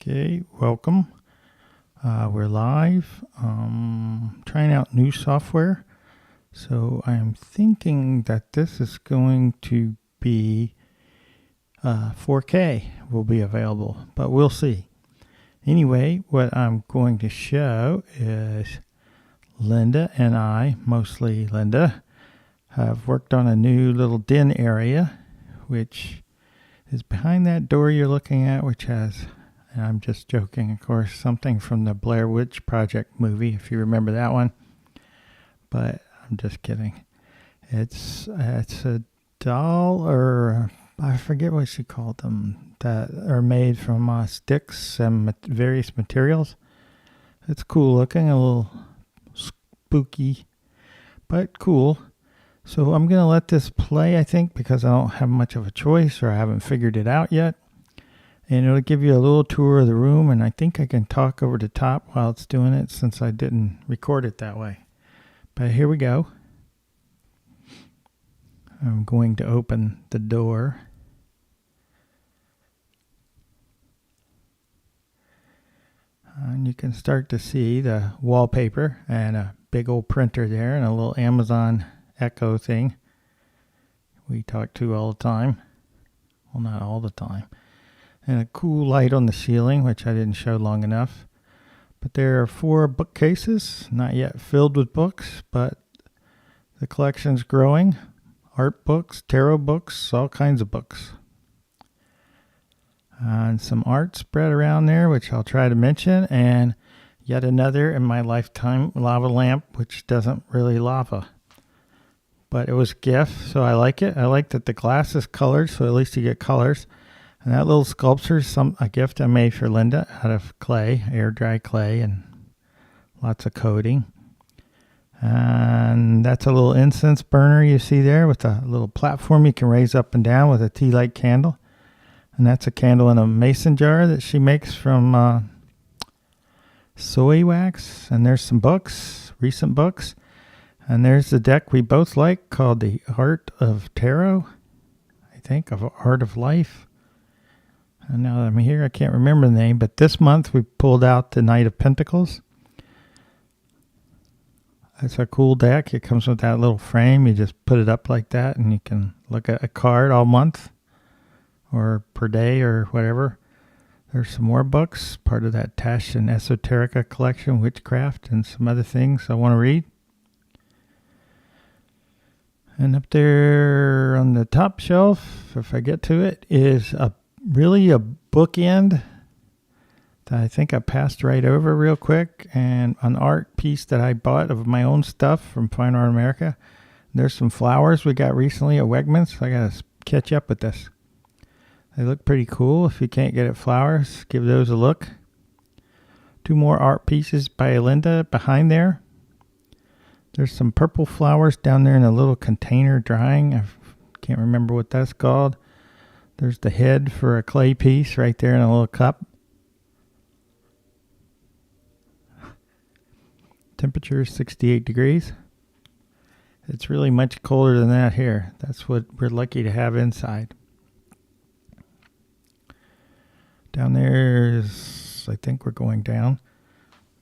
Okay, welcome. We're live. Trying out new software. So I'm thinking that this is going to be 4K will be available, but we'll see. Anyway, what I'm going to show is Linda and I, mostly Linda, have worked on a new little den area, which is behind that door you're looking at, which has, and I'm just joking, of course, something from the Blair Witch Project movie, if you remember that one. But I'm just kidding. It's a doll, or I forget what she called them, that are made from sticks and various materials. It's cool looking, a little spooky, but cool. So I'm going to let this play, I think, because I don't have much of a choice, or I haven't figured it out yet. And it'll give you a little tour of the room, and I think I can talk over the top while it's doing it, since I didn't record it that way. But here we go. I'm going to open the door. And you can start to see the wallpaper and a big old printer there and a little Amazon Echo thing we talk to all the time. Well, not all the time. And a cool light on the ceiling, which I didn't show long enough. But there are 4 bookcases, not yet filled with books, but the collection's growing. Art books, tarot books, all kinds of books. And some art spread around there, which I'll try to mention. And yet another in my lifetime lava lamp, which doesn't really lava. But it was a gift, so I like it. I like that the glass is colored, so at least you get colors. And that little sculpture is a gift I made for Linda out of clay, air dry clay, and lots of coating. And that's a little incense burner you see there with a little platform you can raise up and down with a tea light candle. And that's a candle in a mason jar that she makes from soy wax. And there's some books, recent books. And there's the deck we both like called the Art of Tarot, I think, of Art of Life. And now that I'm here, I can't remember the name, but this month we pulled out the Knight of Pentacles. That's a cool deck. It comes with that little frame. You just put it up like that, and you can look at a card all month or per day or whatever. There's some more books, part of that Tash and Esoterica collection, Witchcraft, and some other things I want to read. And up there on the top shelf, if I get to it, is really a bookend that I think I passed right over real quick, and an art piece that I bought of my own stuff from Fine Art America. There's some flowers we got recently at Wegmans. I gotta catch up with this. They look pretty cool. If you can't get at flowers, give those a look. 2 more art pieces by Linda behind there. There's some purple flowers down there in a little container drying. I can't remember what that's called. There's the head for a clay piece right there in a little cup. Temperature is 68 degrees. It's really much colder than that here. That's what we're lucky to have inside. Down there is, I think we're going down,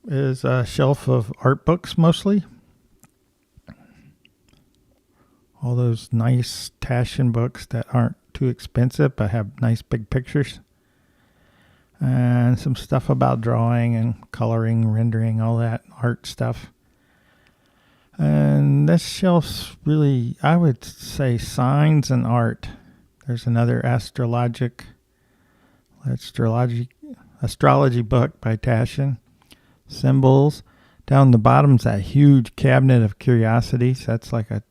is a shelf of art books mostly. All those nice Taschen books that aren't too expensive but have nice big pictures. And some stuff about drawing and coloring, rendering, all that art stuff. And this shelf's really, I would say, signs and art. There's another astrology book by Taschen. Symbols. Down the bottom's that huge cabinet of curiosities. That's like a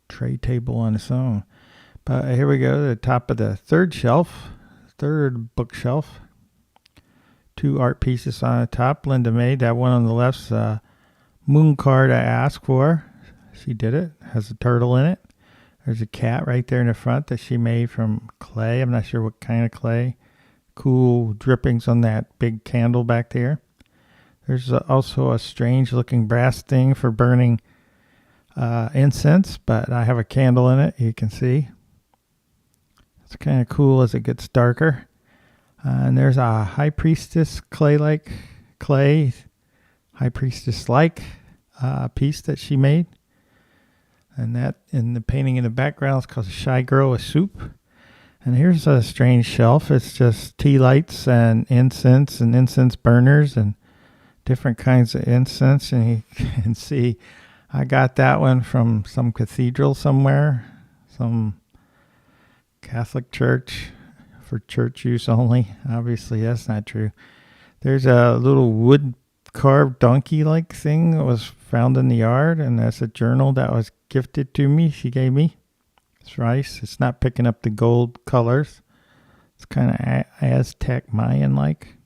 tray table on its own. But here we go to the top of the third bookshelf. 2 art pieces on the top Linda made. That one on the left's a moon card I asked for. She did it. Has a turtle in it. There's a cat right there in the front that she made from clay. I'm not sure what kind of clay. Cool drippings on that big candle back there. There's also a strange looking brass thing for burning incense, but I have a candle in it, you can see. It's kind of cool as it gets darker. And there's a high priestess high priestess-like piece that she made. And that in the painting in the background is called a Shy Girl with Soup. And here's a strange shelf. It's just tea lights and incense burners and different kinds of incense. And you can see I got that one from some cathedral somewhere, some Catholic church for church use only. Obviously, that's not true. There's a little wood carved donkey-like thing that was found in the yard, and that's a journal that was gifted to me. She gave me. It's nice. It's not picking up the gold colors. It's kind of Aztec Mayan-like.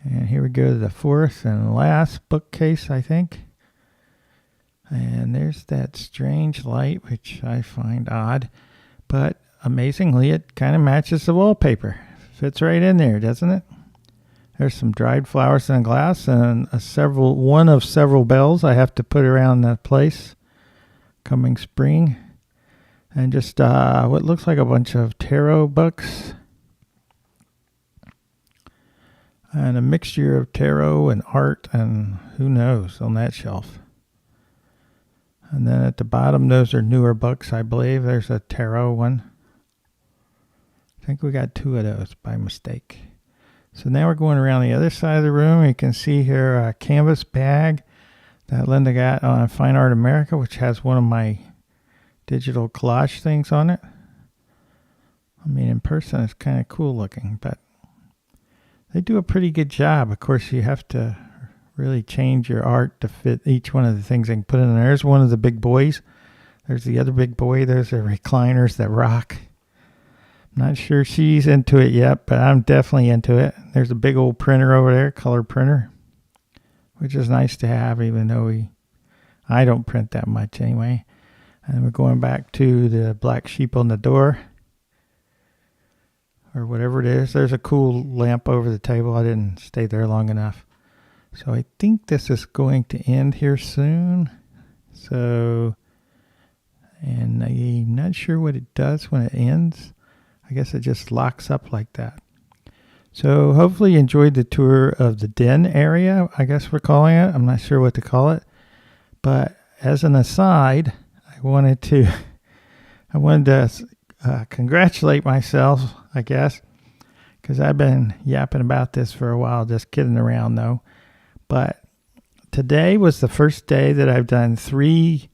And here we go to the fourth and last bookcase, I think. And there's that strange light, which I find odd. But amazingly, it kind of matches the wallpaper. Fits right in there, doesn't it? There's some dried flowers in a glass and one of several bells I have to put around the place coming spring. And just what looks like a bunch of tarot books. And a mixture of tarot and art and who knows on that shelf. And then at the bottom, those are newer books, I believe. There's a tarot one. I think we got two of those by mistake. So now we're going around the other side of the room. You can see here a canvas bag that Linda got on Fine Art America, which has one of my digital collage things on it. I mean, in person, it's kind of cool looking, but they do a pretty good job. Of course, you have to really change your art to fit each one of the things they can put in there. There's one of the big boys. There's the other big boy. There's the recliners that rock. I'm not sure she's into it yet, but I'm definitely into it. There's a big old printer over there, color printer, which is nice to have, even though I don't print that much anyway. And we're going back to the black sheep on the door, or whatever it is. There's a cool lamp over the table. I didn't stay there long enough. So I think this is going to end here soon. So, and I'm not sure what it does when it ends. I guess it just locks up like that. So hopefully you enjoyed the tour of the den area, I guess we're calling it. I'm not sure what to call it. But as an aside, I wanted to congratulate myself, I guess, because I've been yapping about this for a while, just kidding around though. But today was the first day that I've done 3,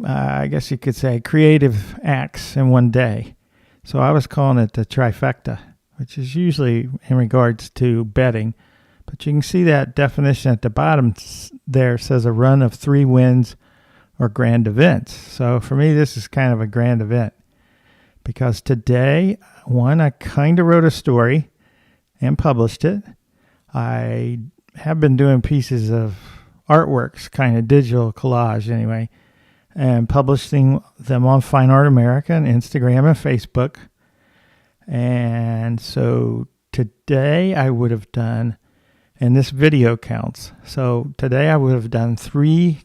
I guess you could say, creative acts in one day. So I was calling it the trifecta, which is usually in regards to betting. But you can see that definition at the bottom there says a run of 3 wins or grand events. So for me, this is kind of a grand event. Because today, I kind of wrote a story and published it. I have been doing pieces of artworks, kind of digital collage anyway, and publishing them on Fine Art America and Instagram and Facebook. And so today I would have done, and this video counts, so today I would have done 3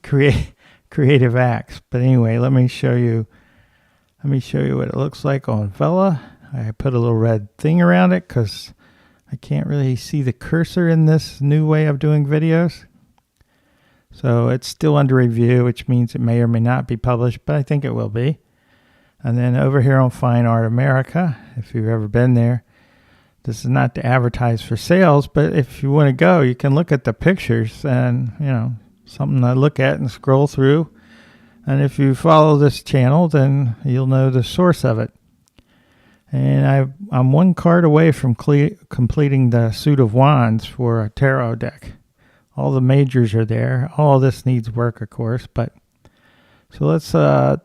creative acts. But anyway, let me show you what it looks like on Vela. I put a little red thing around it because I can't really see the cursor in this new way of doing videos. So it's still under review, which means it may or may not be published, but I think it will be. And then over here on Fine Art America, if you've ever been there, this is not to advertise for sales, but if you want to go, you can look at the pictures and, something to look at and scroll through. And if you follow this channel, then you'll know the source of it. And I'm 1 card away from completing the suit of wands for a tarot deck. All the majors are there. All this needs work, of course. But so let's, on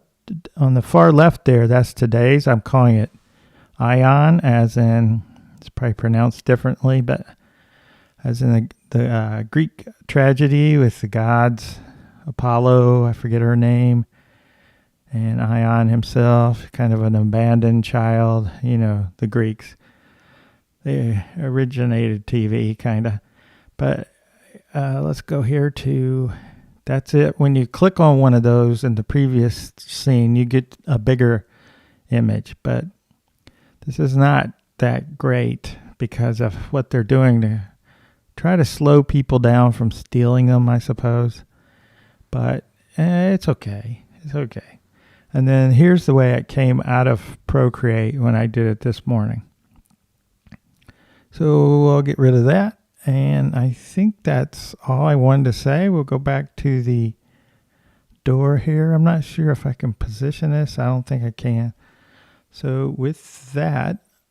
the far left there, that's today's. I'm calling it Ion, as in, it's probably pronounced differently, but as in the Greek tragedy with the gods, Apollo, I forget her name, and Ion himself, kind of an abandoned child, the Greeks. They originated TV, kind of. But let's go here to, that's it. When you click on one of those in the previous scene, you get a bigger image, but this is not that great because of what they're doing to try to slow people down from stealing them, I suppose. But it's okay. It's okay. And then here's the way it came out of Procreate when I did it this morning. So I'll get rid of that. And I think that's all I wanted to say. We'll go back to the door here. I'm not sure if I can position this. I don't think I can. So with that,